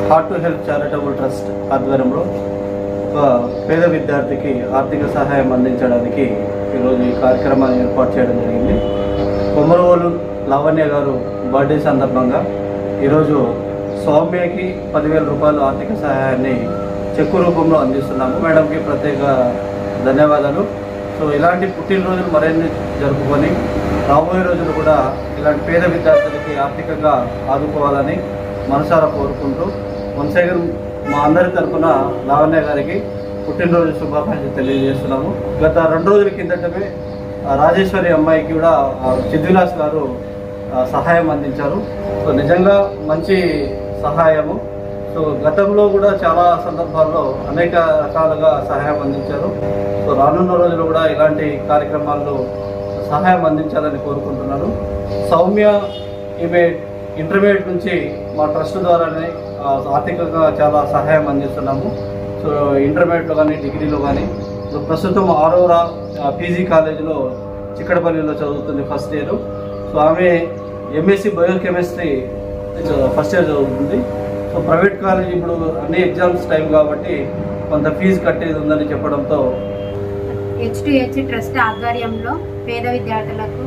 Heart to help charitable trust ఆధ్వర్యంలో ఒక పేద విద్యార్థికి ఆర్థిక సహాయం అందించడానికి ఈరోజు ఈ కార్యక్రమాన్ని ఏర్పాటు చేయడం జరిగింది. కొమరవోలు లావణ్య గారు బర్త్డే సందర్భంగా ఈరోజు సౌమ్యకి 10,000 రూపాయలు ఆర్థిక సహాయాన్ని చెక్కు రూపంలో అందిస్తున్నాము. మేడంకి ప్రత్యేక ధన్యవాదాలు. సో ఇలాంటి పుట్టినరోజులు మరిన్ని జరుపుకొని రాబోయే రోజులు కూడా ఇలాంటి పేద విద్యార్థులకి ఆర్థికంగా ఆదుకోవాలని మనసారా కోరుకుంటూ వన్స్ అగైన్ మా అందరి తరఫున లావణ్య గారికి పుట్టినరోజు శుభాకాంక్షలు తెలియజేస్తున్నాము. గత 2 రోజుల కిందటమే రాజేశ్వరి అమ్మాయికి కూడా చిద్విలాస్ గారు సహాయం అందించారు. సో నిజంగా మంచి సహాయము. సో గతంలో కూడా చాలా సందర్భాల్లో అనేక రకాలుగా సహాయం అందించారు. సో రానున్న రోజులు కూడా ఇలాంటి కార్యక్రమాల్లో సహాయం అందించాలని కోరుకుంటున్నాను. సౌమ్య ఈమె ఇంటర్మీడియట్ నుంచి మా ట్రస్ట్ ద్వారానే ఆర్థికంగా చాలా సహాయం అందిస్తున్నాము. సో ఇంటర్మీడియట్లో కానీ డిగ్రీలో కానీ. సో ప్రస్తుతం ఆరోరా పీజీ కాలేజీలో చిక్కడపల్లిలో చదువుతుంది, ఫస్ట్ ఇయర్. సో ఆమె ఎంఎస్సి బయోకెమిస్ట్రీ ఫస్ట్ ఇయర్ చదువుతుంది. సో ప్రైవేట్ కాలేజ్ ఇప్పుడు అన్ని ఎగ్జామ్స్ టైం కాబట్టి కొంత ఫీజు కట్టేది ఉందని చెప్పడంతో H2H ట్రస్ట్ ఆధ్వర్యంలో పేద విద్యార్థులకు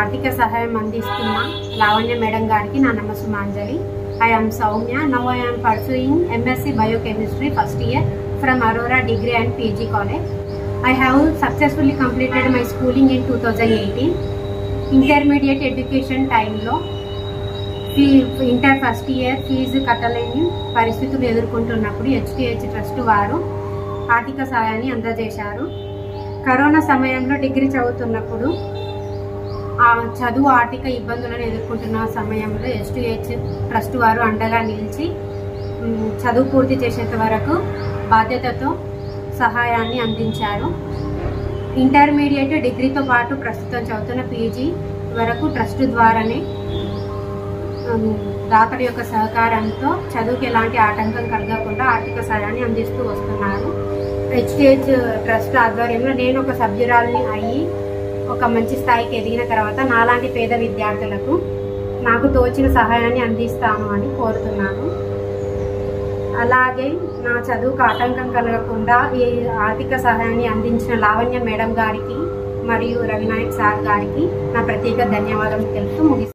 ఆర్థిక సహాయం అందిస్తున్న లావణ్య మేడం గారికి నా నమస్సుమాంజలి. I am Soumya. Now I am pursuing MSc Biochemistry first year from Aurora Degree and PG College. I have successfully completed my schooling in 2018. Intermediate education time lo inter first year fees కట్టలేని పరిస్థితులు ఎదుర్కొంటున్నప్పుడు H2H trust వారు ఆర్థిక సహాయాన్ని అందజేశారు. Corona సమయంలో degree చదువుతున్నప్పుడు చదువు ఆర్థిక ఇబ్బందులను ఎదుర్కొంటున్న సమయంలో H2H ట్రస్ట్ వారు అండగా నిలిచి చదువు పూర్తి చేసేంత వరకు బాధ్యతతో సహాయాన్ని అందించారు. ఇంటర్మీడియట్ డిగ్రీతో పాటు ప్రస్తుతం చదువుతున్న పీజీ వరకు ట్రస్ట్ ద్వారానే దాతల యొక్క సహకారంతో చదువుకి ఎలాంటి ఆటంకం కలగకుండా ఆర్థిక సహాయాన్ని అందిస్తూ వస్తున్నారు. H2H ట్రస్ట్ ఆధ్వర్యంలో నేను ఒక సభ్యురాలిని అయ్యి ఒక మంచి స్థాయికి ఎదిగిన తర్వాత నాలాంటి పేద విద్యార్థులకు నాకు తోచిన సహాయాన్ని అందిస్తాను అని కోరుతున్నాను. అలాగే నా చదువుకు ఆటంకం కలగకుండా ఈ ఆర్థిక సహాయాన్ని అందించిన లావణ్య మేడం గారికి మరియు రవినాయక్ సార్ గారికి నా ప్రత్యేక ధన్యవాదాలు తెలుపుతూ ముగిస్తాను.